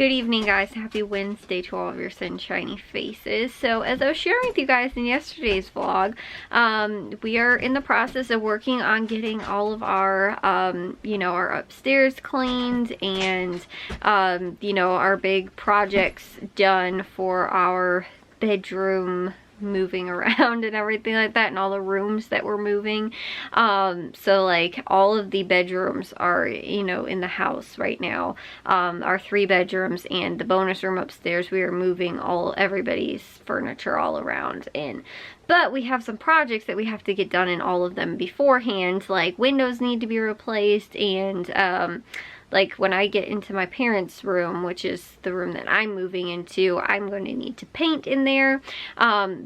Good evening, guys. Happy Wednesday to all of your sunshiny faces. So as I was sharing with you guys in yesterday's vlog, we are in the process of working on getting all of our, our upstairs cleaned and, our big projects done for our bedroom moving around and everything like that, and all the rooms that we're moving. So like all of the bedrooms are, in the house right now. Our 3 bedrooms and the bonus room upstairs, we are moving everybody's furniture all around in. But we have some projects that we have to get done in all of them beforehand, like windows need to be replaced, and like when I get into my parents' room, which is the room that I'm moving into, I'm going to need to paint in there.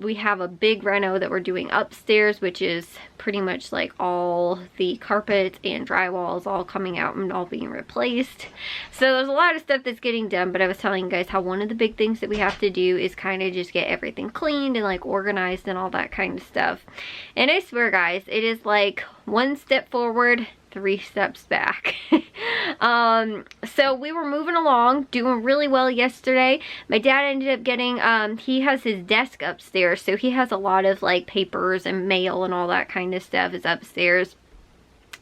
We have a big reno that we're doing upstairs, which is pretty much like all the carpet and drywalls all coming out and all being replaced. So there's a lot of stuff that's getting done, but I was telling you guys how one of the big things that we have to do is kind of just get everything cleaned and like organized and all that kind of stuff. And I swear, guys, it is like 1 step forward, 3 steps back. So we were moving along, doing really well yesterday. My dad ended up getting, he has his desk upstairs, so he has a lot of like papers and mail and all that kind of stuff is upstairs.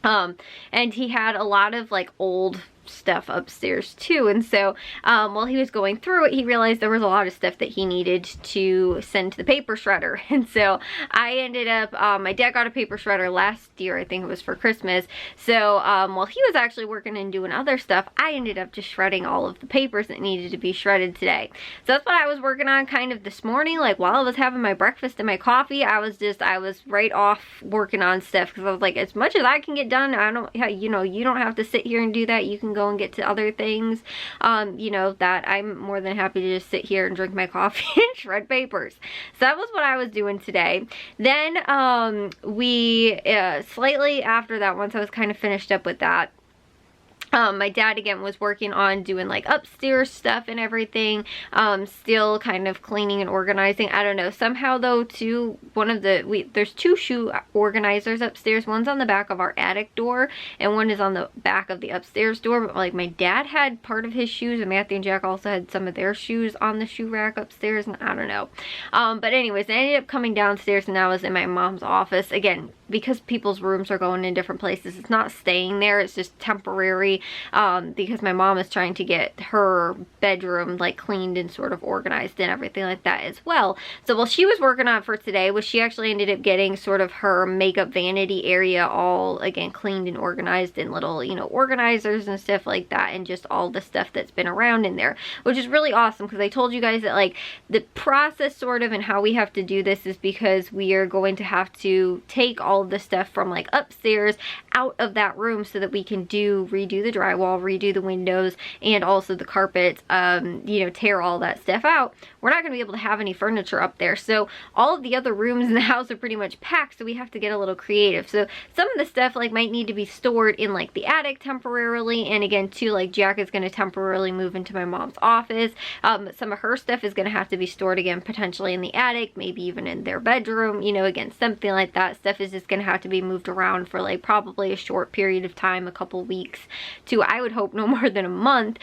And he had a lot of like old stuff upstairs too, and so while he was going through it, he realized there was a lot of stuff that he needed to send to the paper shredder. And so I ended up, my dad got a paper shredder last year, I think it was for Christmas. So while he was actually working and doing other stuff, I ended up just shredding all of the papers that needed to be shredded today. So that's what I was working on kind of this morning. Like while I was having my breakfast and my coffee, I was right off working on stuff, because I was like, as much as I can get done, I don't, you don't have to sit here and do that. You can go and get to other things, that I'm more than happy to just sit here and drink my coffee and shred papers. So that was what I was doing today. Then we slightly after that, once I was kind of finished up with that, my dad again was working on doing like upstairs stuff and everything, still kind of cleaning and organizing. I don't know, somehow though too, there's 2 shoe organizers upstairs. One's on the back of our attic door and one is on the back of the upstairs door. But like my dad had part of his shoes, and Matthew and Jack also had some of their shoes on the shoe rack upstairs, and I don't know. But anyways, I ended up coming downstairs and I was in my mom's office again, because people's rooms are going in different places. It's not staying there, it's just temporary, because my mom is trying to get her bedroom like cleaned and sort of organized and everything like that as well. So while she was working on it for today, she actually ended up getting sort of her makeup vanity area all again cleaned and organized in little, organizers and stuff like that, and just all the stuff that's been around in there, which is really awesome, because I told you guys that like the process sort of and how we have to do this is because we are going to have to take all of the stuff from like upstairs out of that room so that we can redo the drywall, redo the windows, and also the carpet, tear all that stuff out. We're not going to be able to have any furniture up there, so all of the other rooms in the house are pretty much packed, so we have to get a little creative. So some of the stuff like might need to be stored in like the attic temporarily, and again too, like Jack is going to temporarily move into my mom's office. Some of her stuff is going to have to be stored again potentially in the attic, maybe even in their bedroom, again something like that. Stuff is just going to have to be moved around for like probably a short period of time, a couple weeks to, I would hope, no more than a month,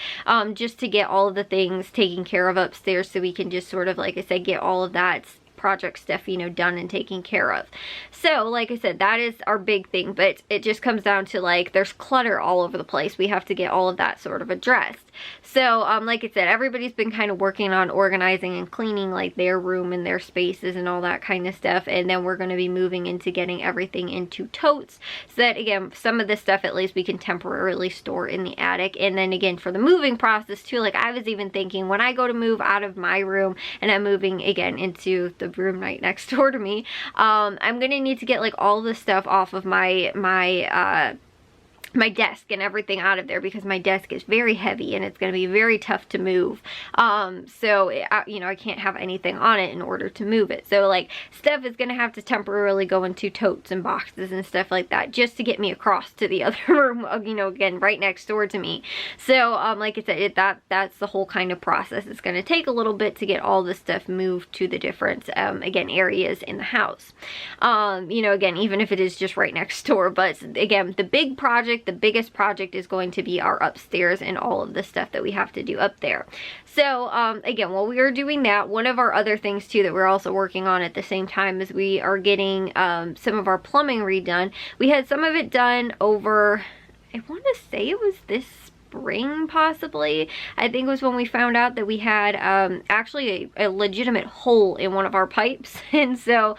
just to get all of the things taken care of upstairs, so we can just sort of, like I said, get all of that project stuff, done and taken care of. So like I said, that is our big thing, but it just comes down to like there's clutter all over the place. We have to get all of that sort of addressed. So like I said, everybody's been kind of working on organizing and cleaning like their room and their spaces and all that kind of stuff, and then we're going to be moving into getting everything into totes, so that again some of this stuff at least we can temporarily store in the attic. And then again for the moving process too, like I was even thinking when I go to move out of my room and I'm moving again into the room right next door to me, I'm gonna need to get like all the stuff off of my desk and everything out of there, because my desk is very heavy and it's going to be very tough to move. I can't have anything on it in order to move it. So like stuff is going to have to temporarily go into totes and boxes and stuff like that, just to get me across to the other room, again, right next door to me. So like I said, that's the whole kind of process. It's going to take a little bit to get all this stuff moved to the different, again, areas in the house. Again, even if it is just right next door. But again, the big project project. The biggest project is going to be our upstairs and all of the stuff that we have to do up there. So again, while we are doing that, one of our other things too that we're also working on at the same time is we are getting some of our plumbing redone. We had some of it done over, I want to say it was this spring possibly. I think it was when we found out that we had actually a legitimate hole in one of our pipes, and so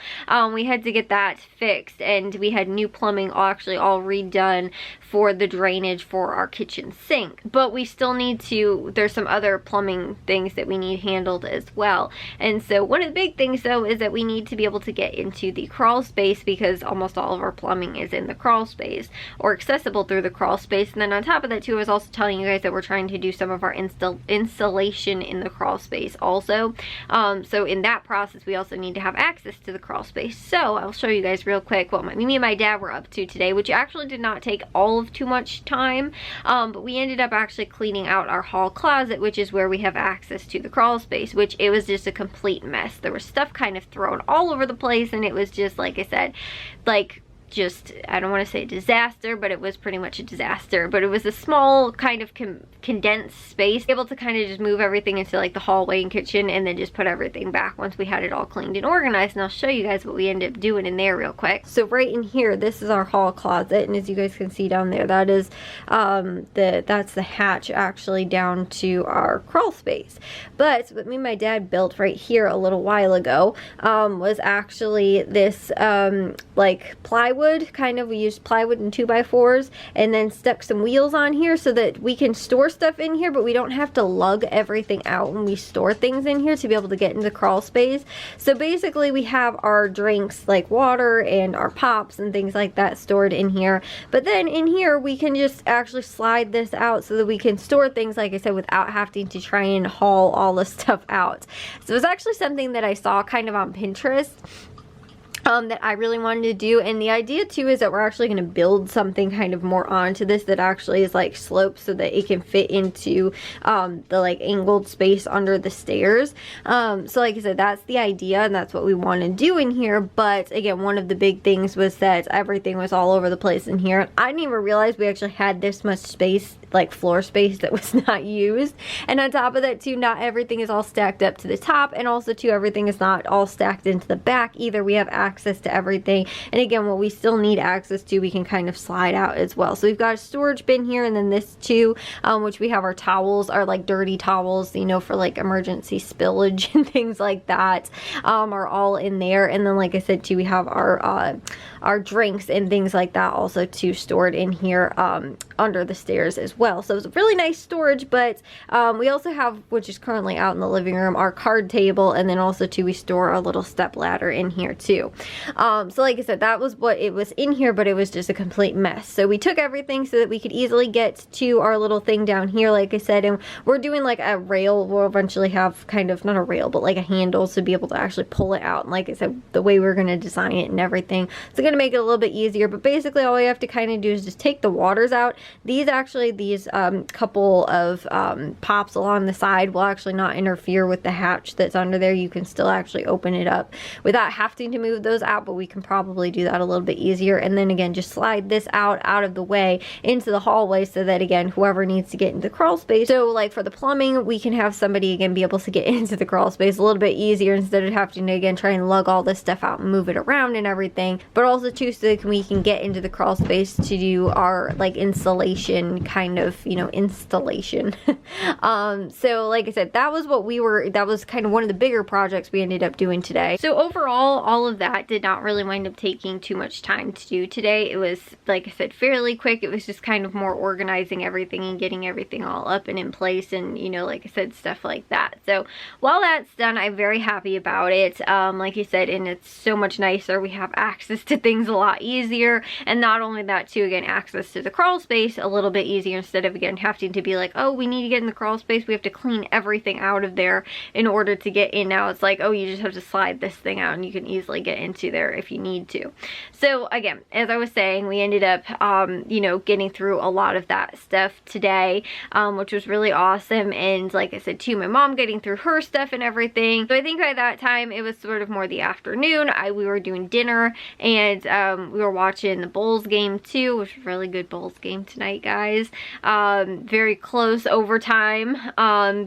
we had to get that fixed, and we had new plumbing actually all redone for the drainage for our kitchen sink. But we still need to, there's some other plumbing things that we need handled as well. And so one of the big things though is that we need to be able to get into the crawl space, because almost all of our plumbing is in the crawl space or accessible through the crawl space. And then on top of that too, I was also telling you guys that we're trying to do some of our installation in the crawl space also. So in that process, we also need to have access to the crawl space. So I'll show you guys real quick what me and my dad were up to today, which actually did not take all of too much time, but we ended up actually cleaning out our hall closet, which is where we have access to the crawl space, which it was just a complete mess. There was stuff kind of thrown all over the place, and it was just, like I said, like just, I don't want to say disaster, but it was pretty much a disaster. But it was a small kind of condensed space, able to kind of just move everything into like the hallway and kitchen, and then just put everything back once we had it all cleaned and organized. And I'll show you guys what we ended up doing in there real quick. So right in here, this is our hall closet, and as you guys can see down there, that is that's the hatch actually down to our crawl space. But what me and my dad built right here a little while ago was actually this like plywood, kind of, we used plywood and 2x4s, and then stuck some wheels on here so that we can store stuff in here, but we don't have to lug everything out when we store things in here to be able to get into the crawl space. So basically we have our drinks like water and our pops and things like that stored in here, but then in here we can just actually slide this out so that we can store things, like I said, without having to try and haul all the stuff out. So it's actually something that I saw kind of on Pinterest that I really wanted to do, and the idea too is that we're actually going to build something kind of more onto this that actually is like sloped so that it can fit into the like angled space under the stairs. So like I said, that's the idea, and that's what we want to do in here. But again, one of the big things was that everything was all over the place in here. I didn't even realize we actually had this much space, like floor space, that was not used. And on top of that too, not everything is all stacked up to the top, and also too, everything is not all stacked into the back either. We have access to everything, and again, what we still need access to, we can kind of slide out as well. So we've got a storage bin here, and then this too, which we have our towels, our like dirty towels, you know, for like emergency spillage and things like that, are all in there. And then like I said too, we have our drinks and things like that also too stored in here under the stairs as well. So it's a really nice storage. But we also have, which is currently out in the living room, our card table, and then also too, we store our little step ladder in here too. So like I said, that was what it was in here, but it was just a complete mess. So we took everything so that we could easily get to our little thing down here, like I said, and we're doing like a rail. We'll eventually have kind of, not a rail, but like a handle to be able to actually pull it out. And like I said, the way we're going to design it and everything, it's going to make it a little bit easier. But basically all we have to kind of do is just take the waters out. These couple of pops along the side will actually not interfere with the hatch that's under there. You can still actually open it up without having to move those out, but we can probably do that a little bit easier. And then again, just slide this out of the way into the hallway so that again, whoever needs to get into the crawl space, so like for the plumbing, we can have somebody again be able to get into the crawl space a little bit easier instead of having to again try and lug all this stuff out and move it around and everything. But also too, so that we can get into the crawl space to do our like installation kind of, you know, installation. So like I said, that was kind of one of the bigger projects we ended up doing today. So overall, all of that did not really wind up taking too much time to do today. It was, like I said, fairly quick. It was just kind of more organizing everything and getting everything all up and in place, and you know, like I said, stuff like that. So while that's done, I'm very happy about it. Like you said, and it's so much nicer. We have access to things a lot easier, and not only that too, again, access to the crawl space a little bit easier instead of again having to be like, oh, we need to get in the crawl space, we have to clean everything out of there in order to get in. Now it's like, oh, you just have to slide this thing out and you can easily get in into there if you need to. So again, as I was saying, we ended up, you know, getting through a lot of that stuff today, which was really awesome. And like I said too, my mom getting through her stuff and everything. So I think by that time it was sort of more the afternoon. We were doing dinner, and we were watching the Bulls game too, which was a really good Bulls game tonight, guys. Very close overtime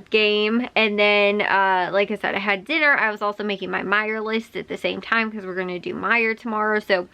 game. And then like I said, I had dinner. I was also making my Meyer list at the same time because we're going to do Meyer tomorrow. So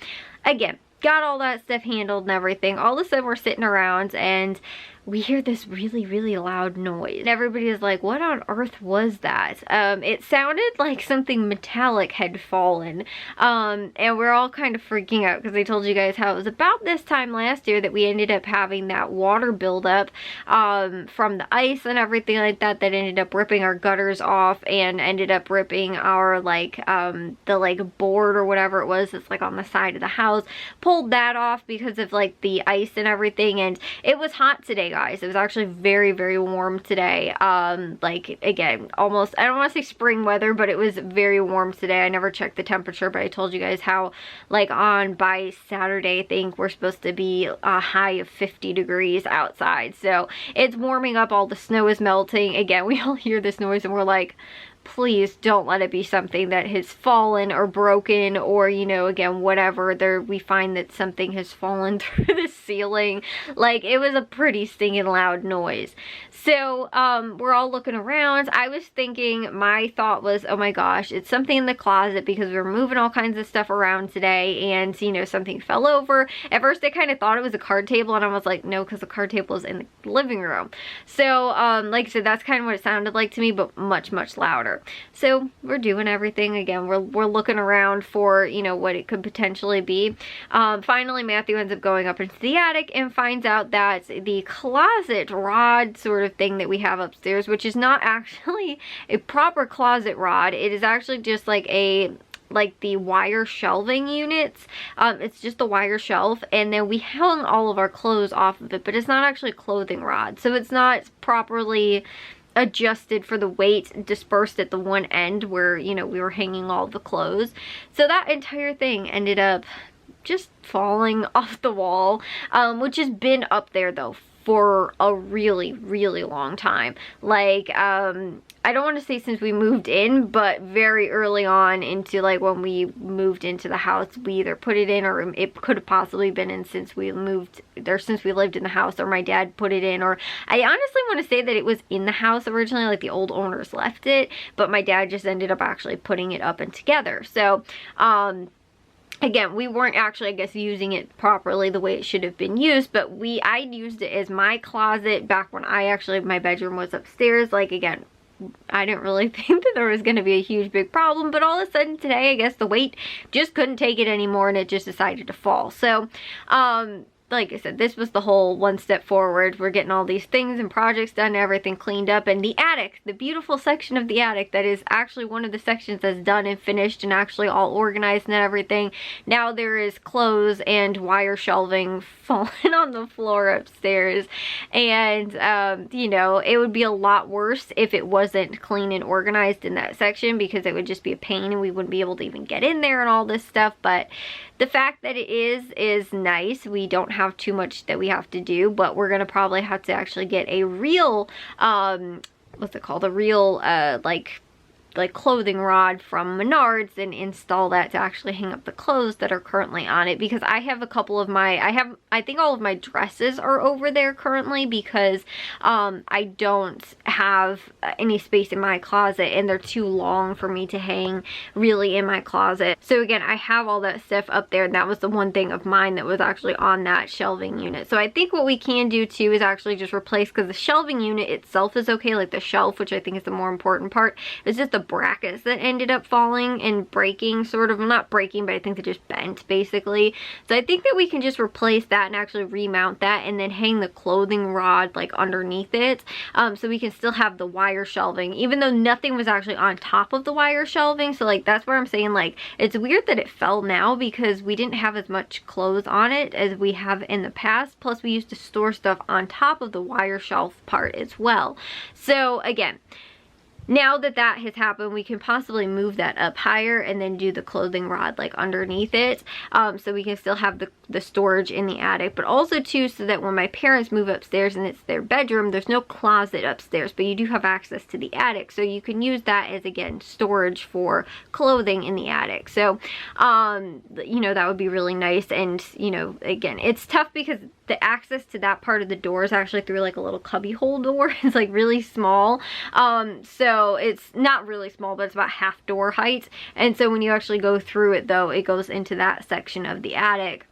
again, got all that stuff handled and everything. All of a sudden we're sitting around and we hear this really, really loud noise. And everybody is like, what on earth was that? It sounded like something metallic had fallen. And we're all kind of freaking out because I told you guys how it was about this time last year that we ended up having that water buildup from the ice and everything like that, that ended up ripping our gutters off and ended up ripping our the board or whatever it was that's like on the side of the house. Pulled that off because of like the ice and everything. And it was hot today, guys. It was actually very, very warm today. Like again, almost, I don't want to say spring weather, but it was very warm today. I never checked the temperature, but I told you guys how like by Saturday, I think we're supposed to be a high of 50 degrees outside. So it's warming up, all the snow is melting. Again, we all hear this noise and we're like, please don't let it be something that has fallen or broken, or, you know, again, whatever. We find that something has fallen through the ceiling. Like, it was a pretty stinging loud noise. So we're all looking around. I was thinking, my thought was, oh my gosh, it's something in the closet, because we were moving all kinds of stuff around today, and, you know, something fell over. At first I kind of thought it was a card table, and I was like, no, because the card table is in the living room. So like I said, that's kind of what it sounded like to me, but much, much louder. So we're doing everything again. We're looking around for, you know, what it could potentially be. Finally, Matthew ends up going up into the attic and finds out that the closet rod sort of thing that we have upstairs, which is not actually a proper closet rod. It is actually just like the wire shelving units. It's just the wire shelf, and then we hung all of our clothes off of it, but it's not actually a clothing rod. So it's not properly adjusted for the weight dispersed at the one end where, you know, we were hanging all the clothes. So that entire thing ended up just falling off the wall, which has been up there though for a really, really long time. Like, I don't want to say since we moved in, but very early on into, like, when we moved into the house, we either put it in, or it could have possibly been in since we moved there, since we lived in the house, or my dad put it in, or I honestly want to say that it was in the house originally, like the old owners left it, but my dad just ended up actually putting it up and together. So, again, we weren't actually, I guess, using it properly the way it should have been used, but I used it as my closet back when my bedroom was upstairs. Like, again, I didn't really think that there was going to be a huge big problem, but all of a sudden today, I guess the weight just couldn't take it anymore, and it just decided to fall. So, like I said, this was the whole one step forward. We're getting all these things and projects done, everything cleaned up, and the attic, the beautiful section of the attic that is actually one of the sections that's done and finished and actually all organized and everything. Now there is clothes and wire shelving falling on the floor upstairs, and you know, it would be a lot worse if it wasn't clean and organized in that section, because it would just be a pain and we wouldn't be able to even get in there and all this stuff. But the fact that it is nice. We don't have too much that we have to do, but we're gonna probably have to actually get a real what's it called, a real like clothing rod from Menards and install that to actually hang up the clothes that are currently on it, because I have a couple of I think all of my dresses are over there currently, because I don't have any space in my closet, and they're too long for me to hang really in my closet. So again, I have all that stuff up there, and that was the one thing of mine that was actually on that shelving unit. So I think what we can do too is actually just replace, because the shelving unit itself is okay, like the shelf, which I think is the more important part, is just the brackets that ended up falling and breaking, sort of, not breaking, but I think they just bent basically. So I think that we can just replace that and actually remount that, and then hang the clothing rod like underneath it, so we can still have the wire shelving, even though nothing was actually on top of the wire shelving. So like, that's where I'm saying, like, it's weird that it fell now, because we didn't have as much clothes on it as we have in the past, plus we used to store stuff on top of the wire shelf part as well. So again, now that that has happened, we can possibly move that up higher and then do the clothing rod like underneath it, so we can still have the storage in the attic, but also too so that when my parents move upstairs and it's their bedroom, there's no closet upstairs, but you do have access to the attic, so you can use that as, again, storage for clothing in the attic. So you know, that would be really nice. And you know, again, it's tough because the access to that part of the door is actually through like a little cubby hole door. It's like really small, so it's not really small, but it's about half door height, and so when you actually go through it though, it goes into that section of the attic,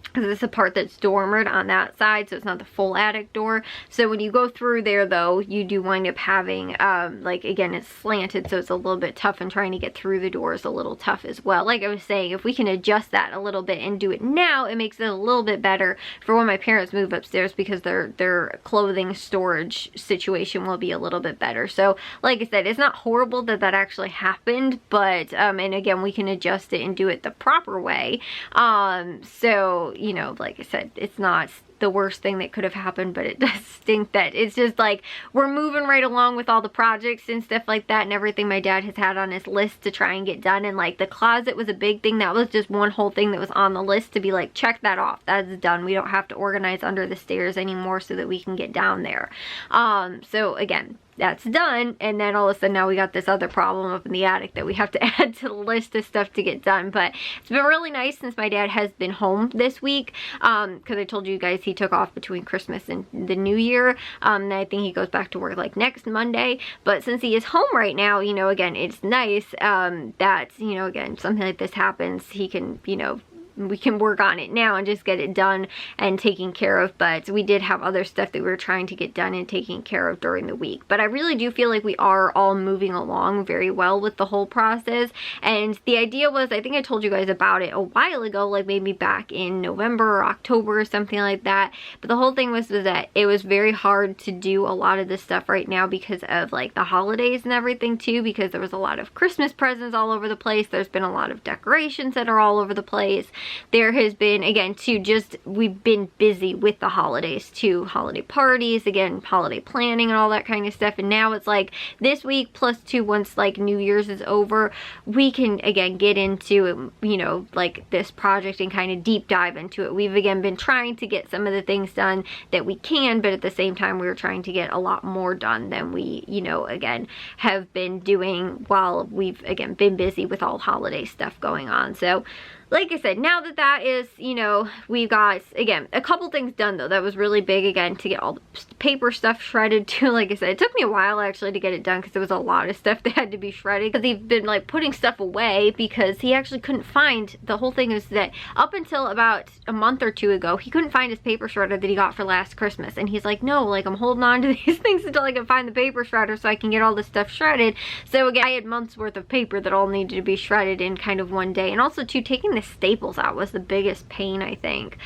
because it's a part that's dormered on that side, so it's not the full attic door. So when you go through there though, you do wind up having like, again, it's slanted, so it's a little bit tough, and trying to get through the door is a little tough as well. Like I was saying, if we can adjust that a little bit and do it now, it makes it a little bit better for when my parents move upstairs, because their clothing storage situation will be a little bit better. So like I said, it's not horrible that that actually happened, but and again, we can adjust it and do it the proper way. So you know, like I said, it's not the worst thing that could have happened, but it does stink that it's just like we're moving right along with all the projects and stuff like that and everything my dad has had on his list to try and get done. And like the closet was a big thing. That was just one whole thing that was on the list to be like, check that off, that's done. We don't have to organize under the stairs anymore so that we can get down there. So again, that's done. And then all of a sudden now we got this other problem up in the attic that we have to add to the list of stuff to get done. But it's been really nice since my dad has been home this week, because I told you guys he took off between Christmas and the New Year, and I think he goes back to work like next Monday. But since he is home right now, you know, again, it's nice that, you know, again, something like this happens, he can, you know, we can work on it now and just get it done and taken care of. But we did have other stuff that we were trying to get done and taken care of during the week. But I really do feel like we are all moving along very well with the whole process. And the idea was, I think I told you guys about it a while ago, like maybe back in November or October or something like that. But the whole thing was that it was very hard to do a lot of this stuff right now because of like the holidays and everything too, because there was a lot of Christmas presents all over the place. There's been a lot of decorations that are all over the place. There has been, again, too, just we've been busy with the holidays too, holiday parties, again, holiday planning and all that kind of stuff. And now it's like this week plus two, once like New Year's is over, we can again get into, you know, like this project and kind of deep dive into it. We've again been trying to get some of the things done that we can, but at the same time we're trying to get a lot more done than we, you know, again, have been doing while we've again been busy with all holiday stuff going on. So like I said, now that that is, you know, we've got, again, a couple things done though. That was really big, again, to get all the paper stuff shredded too. Like I said, it took me a while actually to get it done because there was a lot of stuff that had to be shredded, because he's been like putting stuff away because he actually couldn't find, the whole thing is that up until about a month or two ago, he couldn't find his paper shredder that he got for last Christmas. And he's like, no, like I'm holding on to these things until I can find the paper shredder so I can get all this stuff shredded. So again, I had months worth of paper that all needed to be shredded in kind of one day. And also too, taking the staples out was the biggest pain, I think,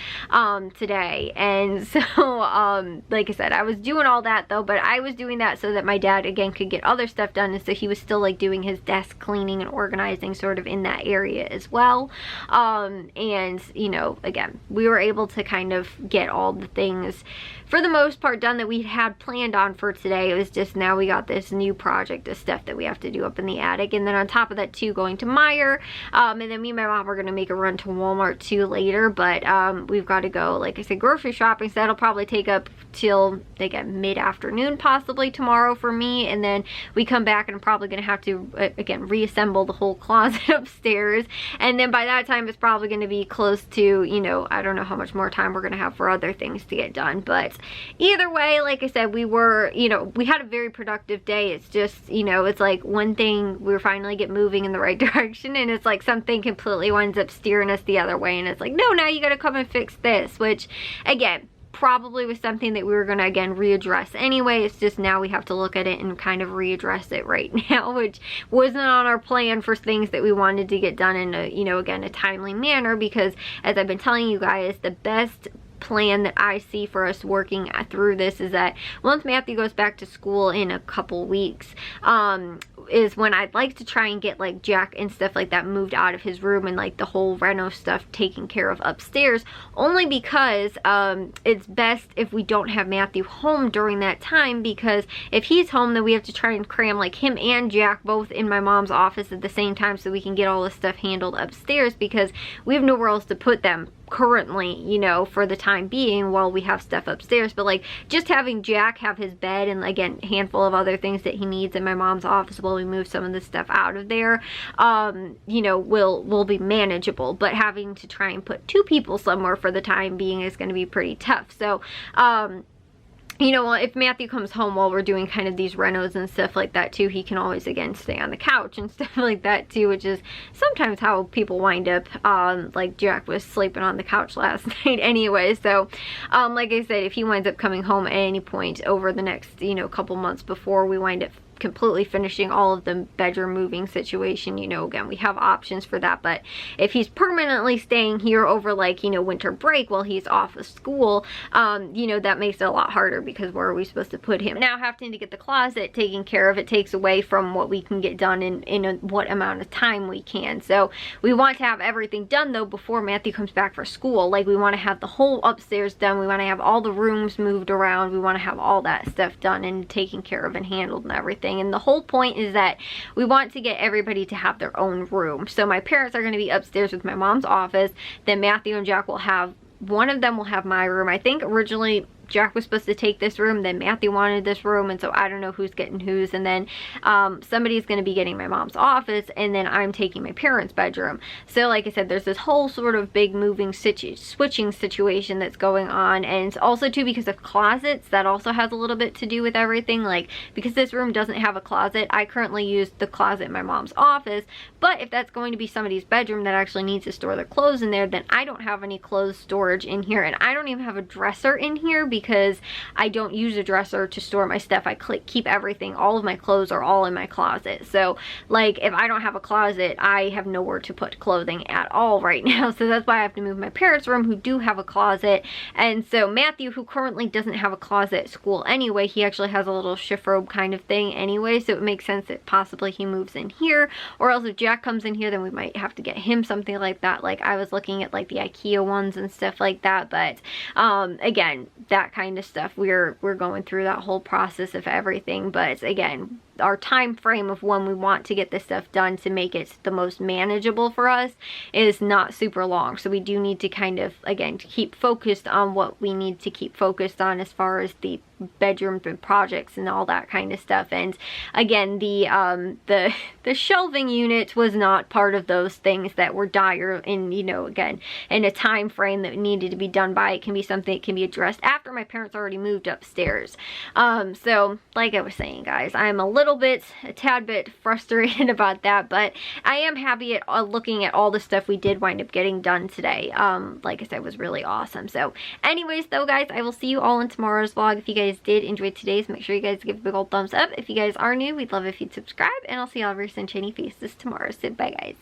today. And so like I said, I was doing all that though, but I was doing that so that my dad again could get other stuff done, and so he was still like doing his desk cleaning and organizing sort of in that area as well. And you know, again, we were able to kind of get all the things for the most part done that we had planned on for today. It was just now we got this new project of stuff that we have to do up in the attic, and then on top of that too, going to Meijer, and then me and my mom are going to make a run to Walmart too later. But we've got to go, like I said, grocery shopping, so that'll probably take up till again mid-afternoon possibly tomorrow for me, and then we come back and I'm probably going to have to again reassemble the whole closet upstairs, and then by that time it's probably going to be close to, you know, I don't know how much more time we're going to have for other things to get done. But either way, like I said, we were, you know, we had a very productive day. It's just, you know, it's like one thing, we were finally get moving in the right direction, and it's like something completely winds up steering us the other way, and it's like, no, now you got to come and fix this, which again probably was something that we were going to again readdress anyway. It's just now we have to look at it and kind of readdress it right now, which wasn't on our plan for things that we wanted to get done in a, you know, again, a timely manner, because as I've been telling you guys, the best plan that I see for us working through this is that once Matthew goes back to school in a couple weeks, is when I'd like to try and get like Jack and stuff like that moved out of his room and like the whole reno stuff taken care of upstairs, only because it's best if we don't have Matthew home during that time, because if he's home then we have to try and cram like him and Jack both in my mom's office at the same time so we can get all this stuff handled upstairs, because we have nowhere else to put them currently, you know, for the time being while we have stuff upstairs. But like just having Jack have his bed and again a handful of other things that he needs in my mom's office while we move some of the stuff out of there, you know, will be manageable. But having to try and put 2 people somewhere for the time being is going to be pretty tough. So you know, if Matthew comes home while we're doing kind of these renos and stuff like that too, he can always again stay on the couch and stuff like that too, which is sometimes how people wind up. Like Jack was sleeping on the couch last night anyway. So like I said, if he winds up coming home at any point over the next, you know, couple months before we wind up completely finishing all of the bedroom moving situation, you know, again, we have options for that. But if he's permanently staying here over like, you know, winter break while he's off of school, you know, that makes it a lot harder, because where are we supposed to put him? Now having to get the closet taken care of, it takes away from what we can get done in what amount of time we can. So we want to have everything done though before Matthew comes back for school. Like we want to have the whole upstairs done, we want to have all the rooms moved around, we want to have all that stuff done and taken care of and handled and everything. And the whole point is that we want to get everybody to have their own room. So my parents are going to be upstairs with my mom's office, then Matthew and Jack will have, one of them will have my room. I think originally Jack was supposed to take this room, then Matthew wanted this room, and so I don't know who's getting whose. And then somebody's going to be getting my mom's office, and then I'm taking my parents' bedroom. So like I said, there's this whole sort of big moving switching situation that's going on. And also too, because of closets, that also has a little bit to do with everything. Like because this room doesn't have a closet, I currently use the closet in my mom's office, but if that's going to be somebody's bedroom that actually needs to store their clothes in there, then I don't have any clothes storage in here, and I don't even have a dresser in here, because I don't use a dresser to store my stuff. I keep everything, all of my clothes are all in my closet. So like if I don't have a closet, I have nowhere to put clothing at all right now. So that's why I have to move my parents' room, who do have a closet. And so Matthew, who currently doesn't have a closet at school anyway, he actually has a little shift robe kind of thing anyway, so it makes sense that possibly he moves in here. Or else if Jack comes in here, then we might have to get him something like that. Like I was looking at like the IKEA ones and stuff like that. But again, that kind of stuff, we're going through that whole process of everything. But again, our time frame of when we want to get this stuff done to make it the most manageable for us is not super long. So we do need to kind of, again, to keep focused on what we need to keep focused on as far as the bedroom projects and all that kind of stuff. And again, the shelving unit was not part of those things that were dire in, you know, again, in a time frame that needed to be done by. It can be something that can be addressed after my parents already moved upstairs. So like I was saying, guys, I'm a tad bit frustrated about that, but I am happy at looking at all the stuff we did wind up getting done today. Like I said, was really awesome. So anyways though, guys, I will see you all in tomorrow's vlog. If you guys did enjoy today's, make sure you guys give a big old thumbs up. If you guys are new, we'd love if you'd subscribe, and I'll see y'all very soon, shiny faces tomorrow. So bye, guys.